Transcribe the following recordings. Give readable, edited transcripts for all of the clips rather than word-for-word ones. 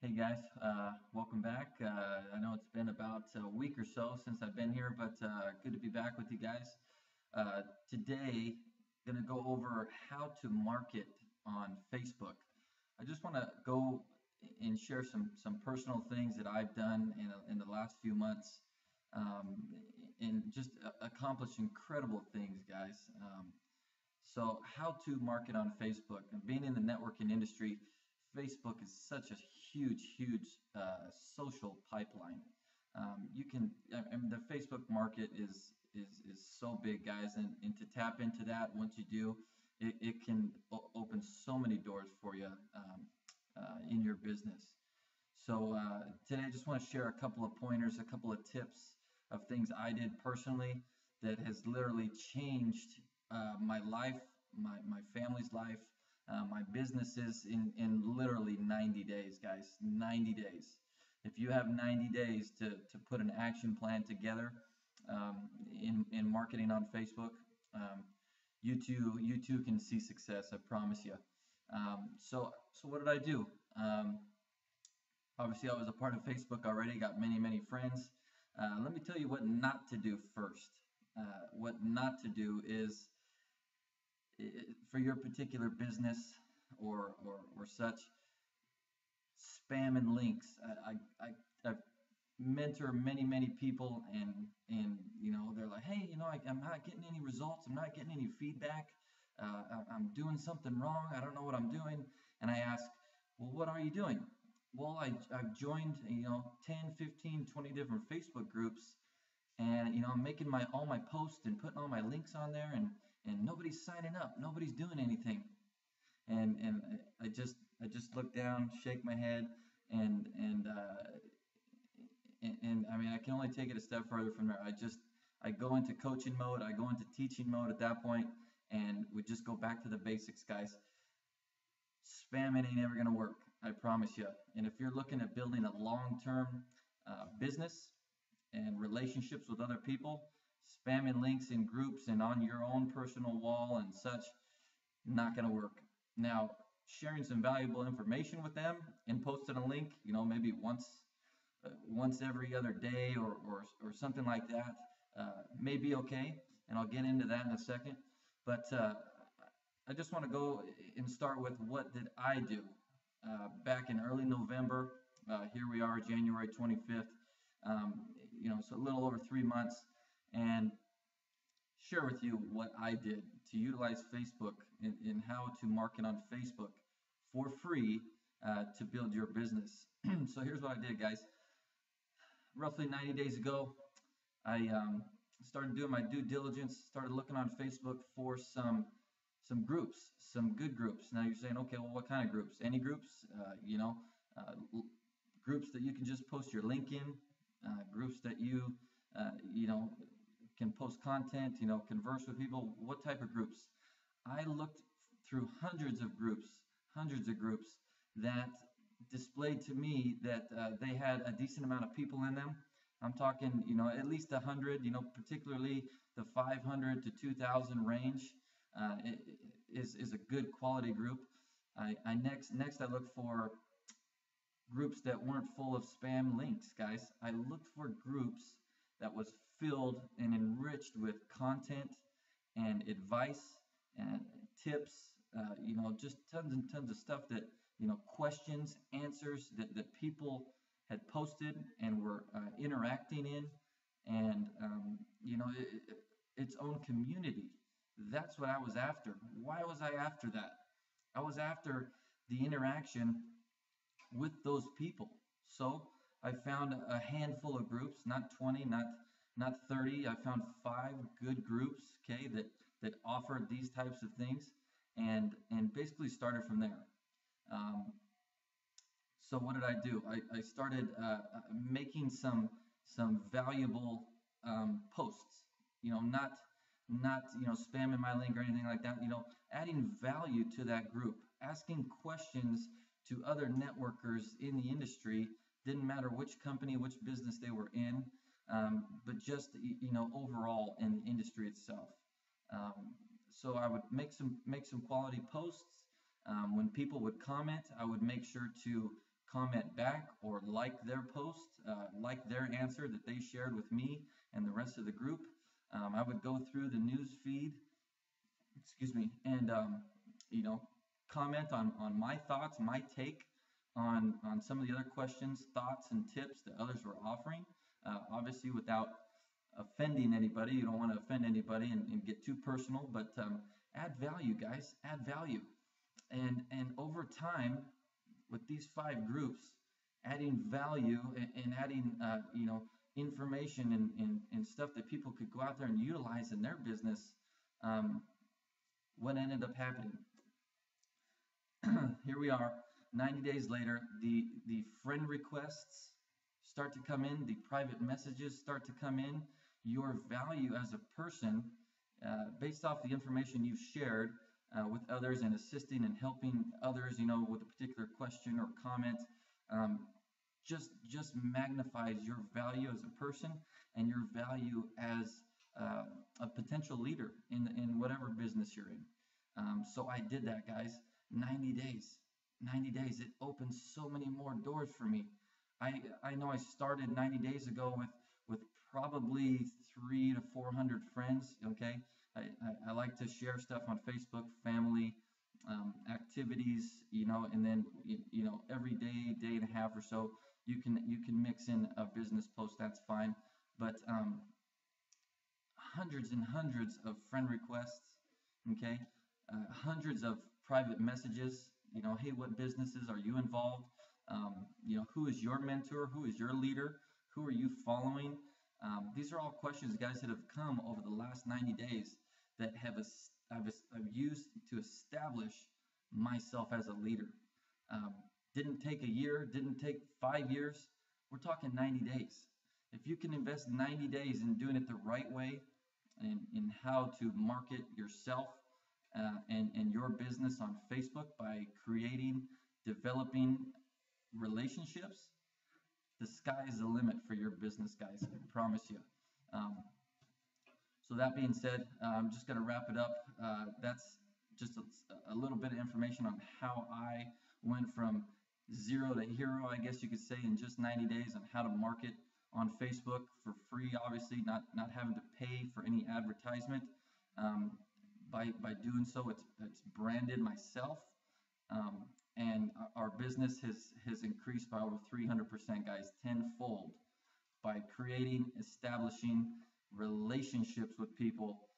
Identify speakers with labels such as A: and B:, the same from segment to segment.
A: Hey guys, welcome back. I know it's been about a week or so since I've been here, but good to be back with you guys. Today, going to go over how to market on Facebook. I just want to go and share some personal things that I've done in the last few months, and just accomplish incredible things, guys. So how to market on Facebook. And being in the networking industry, Facebook is such a huge social pipeline. I mean, the Facebook market is so big, guys, and to tap into that, once you do, it can open so many doors for you in your business. So today I just want to share a couple of pointers, a couple of tips of things I did personally that has literally changed my life, my family's life, my businesses in literally 90 days, guys. 90 days. If you have 90 days to put an action plan together in marketing on Facebook, you too can see success. I promise you. So what did I do? Obviously, I was a part of Facebook already, got many friends. Let me tell you what not to do first. What not to do is for your particular business or such, spam and links. I mentor many people, and they're like, hey, I'm not getting any results. I'm not getting any feedback. I'm doing something wrong. I don't know what I'm doing. And I ask, well, what are you doing? Well, I've joined 10, 15, 20 different Facebook groups, and I'm making all my posts and putting all my links on there, and nobody's signing up. Nobody's doing anything. And I just look down, shake my head, and I mean, I can only take it a step further from there. I go into coaching mode, I go into teaching mode at that point, and we just go back to the basics, guys. Spamming ain't ever gonna work, I promise you. And if you're looking at building a long-term business and relationships with other people, spamming links in groups and on your own personal wall and such, not gonna work. Now, sharing some valuable information with them and posting a link, maybe once every other day or something like that, may be okay. And I'll get into that in a second. But I just want to go and start with what did I do back in early November. Here we are, January 25th. So a little over 3 months, and share with you what I did to utilize Facebook and how to market on Facebook for free to build your business. So here's what I did, guys. Roughly 90 days ago, I started doing my due diligence, started looking on Facebook for some groups, some good groups. Now you're saying, okay, well, what kind of groups? Any groups? Uh, Groups that you can just post your link in, groups that you can post content, converse with people. What type of groups? I looked through hundreds of groups that displayed to me that they had a decent amount of people in them. I'm talking, at least 100, particularly the 500 to 2,000 range is a good quality group. Next I looked for groups that weren't full of spam links, guys. I looked for groups that was filled and enriched with content and advice and tips, just tons and tons of stuff that, questions, answers that people had posted and were interacting in, and, its own community. That's what I was after. Why was I after that? I was after the interaction with those people. So I found a handful of groups, not 20, not 30. I found 5 good groups, okay, that offered these types of things, and basically started from there. So what did I do? I started making some valuable posts. Not spamming my link or anything like that. Adding value to that group, asking questions to other networkers in the industry. Didn't matter which company, which business they were in, but just overall in the industry itself. So I would make some quality posts. When people would comment, I would make sure to comment back or like their post, like their answer that they shared with me and the rest of the group. I would go through the news feed, excuse me, and you know, comment on my thoughts, my take on some of the other questions, thoughts, and tips that others were offering. Obviously, without offending anybody, you don't want to offend anybody and get too personal, but add value, guys. Add value, and over time, with these 5 groups, adding value and adding you know, information and stuff that people could go out there and utilize in their business. Um, what ended up happening? Here we are, 90 days later, the friend requests start to come in, the private messages start to come in. Your value as a person, based off the information you've shared with others and assisting and helping others, you know, with a particular question or comment, um, just magnifies your value as a person and your value as a potential leader in whatever business you're in. So I did that, guys. 90 days. 90 days. It opened so many more doors for me. I know I started 90 days ago with probably 300 to 400 friends. Okay, I like to share stuff on Facebook, family, activities, you know, and then you know, every day and a half or so, you can mix in a business post. That's fine, but hundreds and hundreds of friend requests. Okay, hundreds of private messages. You know, hey, what businesses are you involved? You know, who is your mentor? Who is your leader? Who are you following? These are all questions, guys, that have come over the last 90 days that I've used to establish myself as a leader. Didn't take a year, didn't take 5 years. We're talking 90 days. If you can invest 90 days in doing it the right way and in how to market yourself and your business on Facebook by creating, developing relationships, the sky is the limit for your business, guys. I promise you. So that being said, I'm just going to wrap it up. That's just a little bit of information on how I went from zero to hero, I guess you could say, in just 90 days, on how to market on Facebook for free, obviously, not having to pay for any advertisement. By doing so, it's branded myself, and our business has increased by over 300%, guys, tenfold, by creating, establishing relationships with people,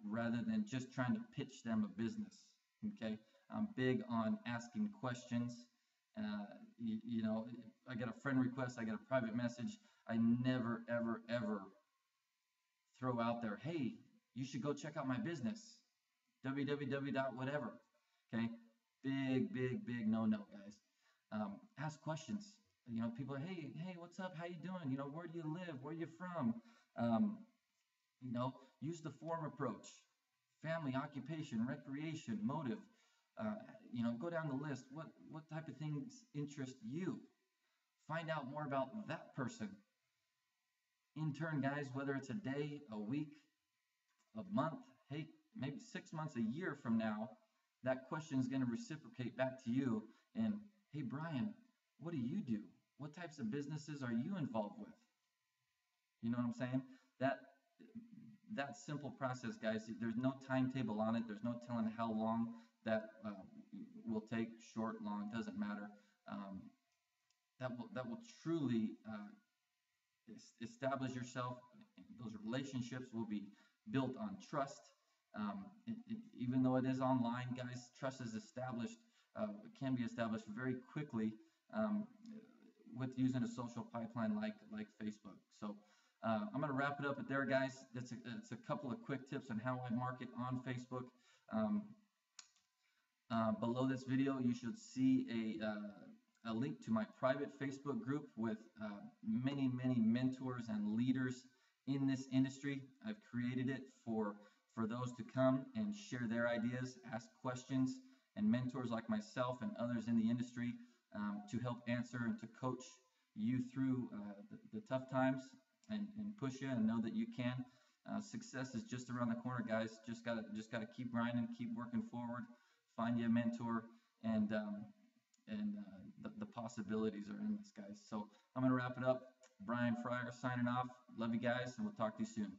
A: rather than just trying to pitch them a business. Okay, I'm big on asking questions. You know, I get a friend request, I get a private message, I never ever throw out there, hey, you should go check out my business, www.whatever. Okay, big no, guys. Ask questions. You know, people are, hey, what's up? How you doing? You know, where do you live? Where are you from? You know, use the form approach. Family, occupation, recreation, motive. You know, go down the list. What type of things interest you? Find out more about that person. In turn, guys, whether it's a day, a week, a month, hey, maybe 6 months, a year from now, that question is going to reciprocate back to you. And hey, Brian, what do you do? What types of businesses are you involved with? You know what I'm saying? That simple process, guys, there's no timetable on it. There's no telling how long that will take, short, long, doesn't matter. That will truly establish yourself. Those relationships will be built on trust. Even though it is online, guys, trust is established, can be established very quickly with using a social pipeline like Facebook. So I'm going to wrap it up at there, guys. It's a couple of quick tips on how I market on Facebook. Below this video, you should see a link to my private Facebook group with many mentors and leaders in this industry. I've created it for those to come and share their ideas, ask questions, and mentors like myself and others in the industry to help answer and to coach you through the tough times and push you and know that you can. Success is just around the corner, guys. Just gotta keep grinding, keep working forward, find you a mentor, and the possibility possibilities are in this, guys. So I'm going to wrap it up. Brian Fryer signing off. Love you guys, and we'll talk to you soon.